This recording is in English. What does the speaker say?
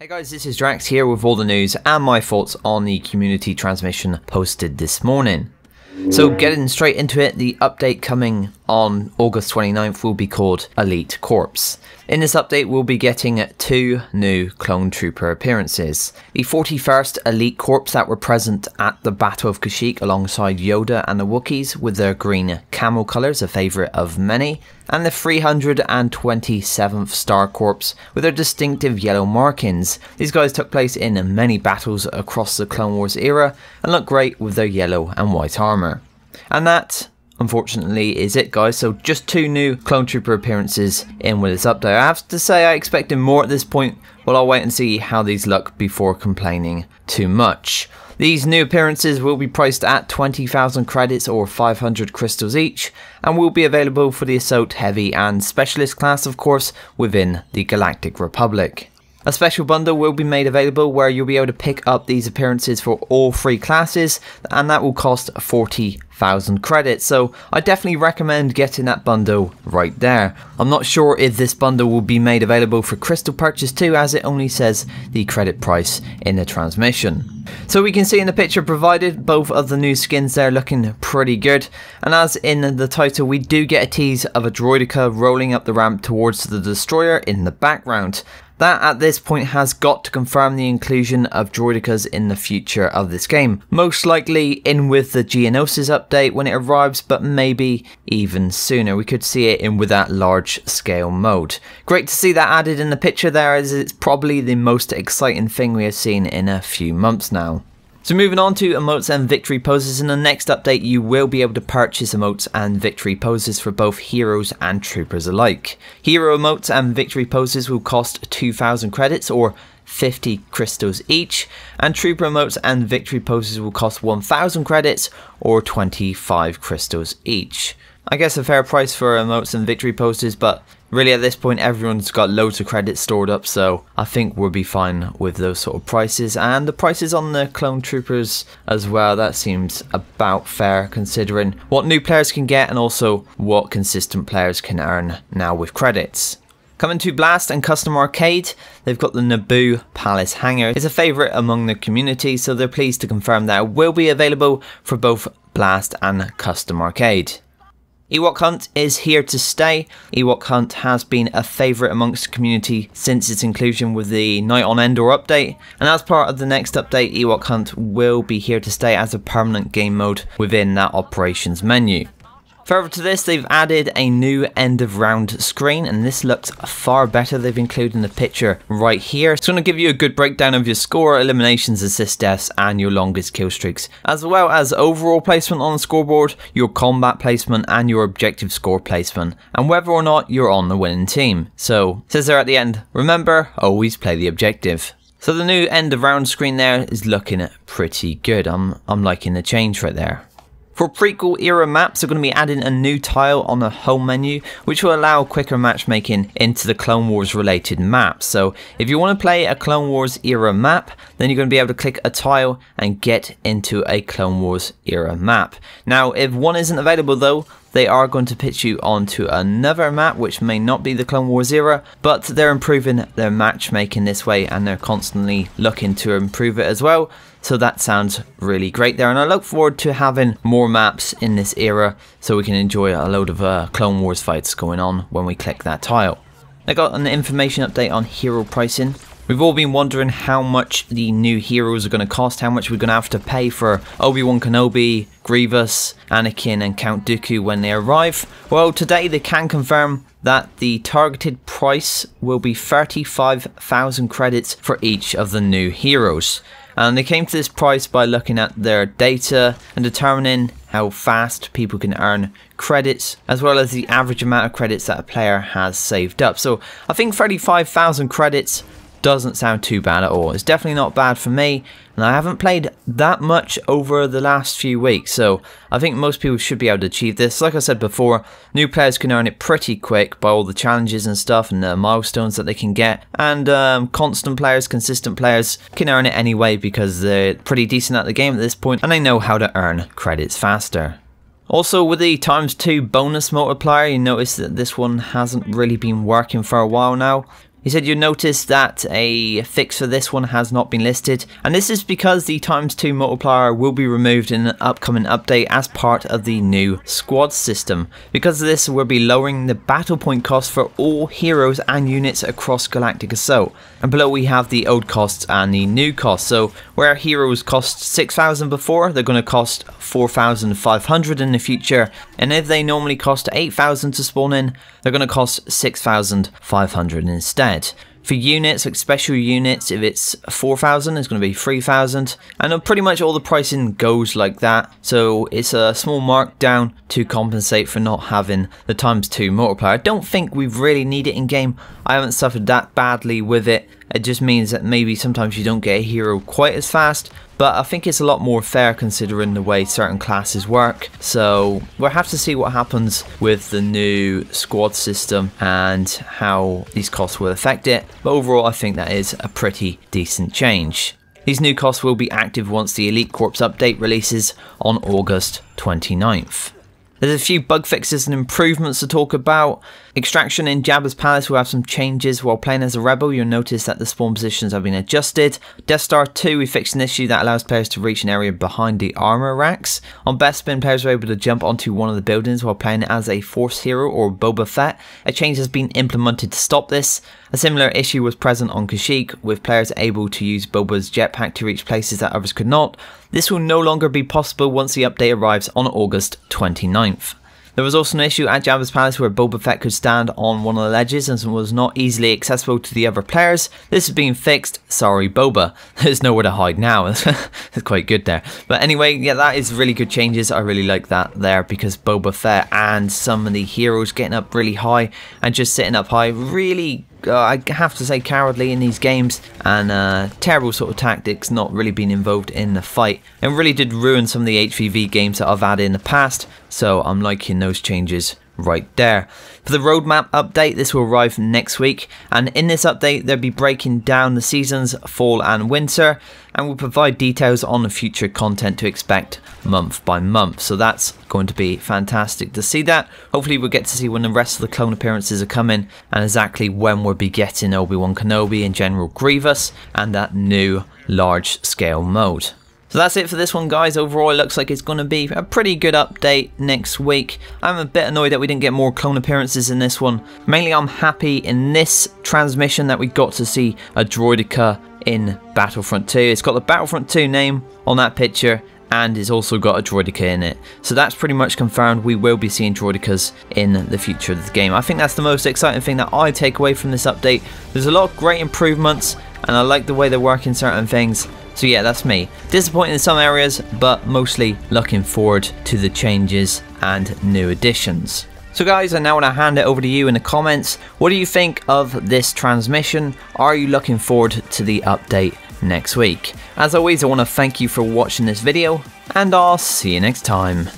Hey guys, this is Drax here with all the news and my thoughts on the community transmission posted this morning. So getting straight into it, the update coming on August 29th will be called Elite Corps. In this update we'll be getting 2 new Clone Trooper appearances. The 41st Elite Corps that were present at the Battle of Kashyyyk alongside Yoda and the Wookiees with their green camel colours, a favourite of many, and the 327th Star Corps with their distinctive yellow markings. These guys took place in many battles across the Clone Wars era and look great with their yellow and white armour. And that, unfortunately, is it guys, so just 2 new Clone Trooper appearances in with this update. I have to say I expected more at this point, but I'll wait and see how these look before complaining too much. These new appearances will be priced at 20,000 credits or 500 crystals each, and will be available for the Assault, Heavy and Specialist class, of course, within the Galactic Republic. A special bundle will be made available where you'll be able to pick up these appearances for all 3 classes, and that will cost 40,000 credits, so I definitely recommend getting that bundle right there. I'm not sure if this bundle will be made available for crystal purchase too, as it only says the credit price in the transmission. So we can see in the picture provided, both of the new skins there looking pretty good, and as in the title we do get a tease of a droideka rolling up the ramp towards the destroyer in the background. That at this point has got to confirm the inclusion of droidekas in the future of this game. Most likely in with the Geonosis update when it arrives, but maybe even sooner. We could see it in with that large scale mode. Great to see that added in the picture there, as it's probably the most exciting thing we have seen in a few months now. So moving on to emotes and victory poses, in the next update you will be able to purchase emotes and victory poses for both heroes and troopers alike. Hero emotes and victory poses will cost 2,000 credits or 50 crystals each, and trooper emotes and victory poses will cost 1,000 credits or 25 crystals each. I guess a fair price for emotes and victory poses, but really at this point everyone's got loads of credits stored up, so I think we'll be fine with those sort of prices. And the prices on the clone troopers as well, that seems about fair considering what new players can get and also what consistent players can earn now with credits. Coming to Blast and Custom Arcade, they've got the Naboo Palace Hangar. It's a favourite among the community, so they're pleased to confirm that it will be available for both Blast and Custom Arcade. Ewok Hunt is here to stay. Ewok Hunt has been a favourite amongst the community since its inclusion with the Night on Endor update, and as part of the next update Ewok Hunt will be here to stay as a permanent game mode within that operations menu. Further to this, they've added a new end of round screen, and this looks far better. They've included the picture right here. It's going to give you a good breakdown of your score, eliminations, assist deaths and your longest kill streaks, as well as overall placement on the scoreboard, your combat placement and your objective score placement, and whether or not you're on the winning team. So, it says there at the end, remember, always play the objective. So the new end of round screen there is looking pretty good. I'm liking the change right there. For prequel era maps, they're going to be adding a new tile on the home menu, which will allow quicker matchmaking into the Clone Wars related maps. So if you want to play a Clone Wars era map, then you're going to be able to click a tile and get into a Clone Wars era map. Now if one isn't available though, they are going to pitch you onto another map which may not be the Clone Wars era, but they're improving their matchmaking this way and they're constantly looking to improve it as well. So that sounds really great there, and I look forward to having more maps in this era so we can enjoy a load of Clone Wars fights going on when we click that tile. I got an information update on hero pricing. We've all been wondering how much the new heroes are going to cost, how much we're going to have to pay for Obi-Wan Kenobi, Grievous, Anakin and Count Dooku when they arrive. Well, today they can confirm that the targeted price will be 35,000 credits for each of the new heroes. And they came to this price by looking at their data and determining how fast people can earn credits, as well as the average amount of credits that a player has saved up. So I think 35,000 credits doesn't sound too bad at all. It's definitely not bad for me, and I haven't played that much over the last few weeks, so I think most people should be able to achieve this. Like I said before, new players can earn it pretty quick by all the challenges and stuff and the milestones that they can get, and constant players, consistent players can earn it anyway because they're pretty decent at the game at this point and they know how to earn credits faster. Also, with the ×2 bonus multiplier, you notice that this one hasn't really been working for a while now. He said you'll notice that a fix for this one has not been listed, and this is because the ×2 multiplier will be removed in an upcoming update as part of the new squad system. Because of this, we'll be lowering the battle point cost for all heroes and units across Galactic Assault. And below we have the old costs and the new costs. So where heroes cost 6,000 before, they're going to cost 4,500 in the future, and if they normally cost 8,000 to spawn in, they're going to cost 6,500 instead. For units, like special units, if it's 4,000, it's going to be 3,000, and pretty much all the pricing goes like that. So it's a small markdown to compensate for not having the ×2 multiplier. I don't think we really need it in game. I haven't suffered that badly with it. It just means that maybe sometimes you don't get a hero quite as fast, but I think it's a lot more fair considering the way certain classes work. So we'll have to see what happens with the new squad system and how these costs will affect it. But overall, I think that is a pretty decent change. These new costs will be active once the Elite Corps update releases on August 29th. There's a few bug fixes and improvements to talk about. Extraction in Jabba's Palace will have some changes. While playing as a rebel, you'll notice that the spawn positions have been adjusted. Death Star 2, we fixed an issue that allows players to reach an area behind the armor racks. On Bespin, players are able to jump onto one of the buildings while playing as a Force hero or Boba Fett. A change has been implemented to stop this. A similar issue was present on Kashyyyk, with players able to use Boba's jetpack to reach places that others could not. This will no longer be possible once the update arrives on August 29th. There was also an issue at Jabba's Palace where Boba Fett could stand on one of the ledges and was not easily accessible to the other players. This has been fixed. Sorry, Boba. There's nowhere to hide now. It's quite good there. But anyway, yeah, that is really good changes. I really like that there because Boba Fett and some of the heroes getting up really high and just sitting up high really I have to say cowardly in these games, and terrible sort of tactics not really being involved in the fight. It really did ruin some of the HVV games that I've had in the past, so I'm liking those changes right there. For the roadmap update, this will arrive next week, and in this update they'll be breaking down the seasons fall and winter, and will provide details on the future content to expect month by month. So that's going to be fantastic to see that. Hopefully we'll get to see when the rest of the clone appearances are coming, and exactly when we'll be getting Obi-Wan Kenobi and General Grievous and that new large scale mode. So that's it for this one, guys. Overall, it looks like it's going to be a pretty good update next week. I'm a bit annoyed that we didn't get more clone appearances in this one. Mainly, I'm happy in this transmission that we got to see a Droideka in Battlefront 2. It's got the Battlefront 2 name on that picture, and it's also got a Droideka in it. So that's pretty much confirmed. We will be seeing Droidekas in the future of the game. I think that's the most exciting thing that I take away from this update. There's a lot of great improvements, and I like the way they work in certain things. So yeah, that's me. Disappointed in some areas, but mostly looking forward to the changes and new additions. So guys, I now want to hand it over to you in the comments. What do you think of this transmission? Are you looking forward to the update next week? As always, I want to thank you for watching this video, and I'll see you next time.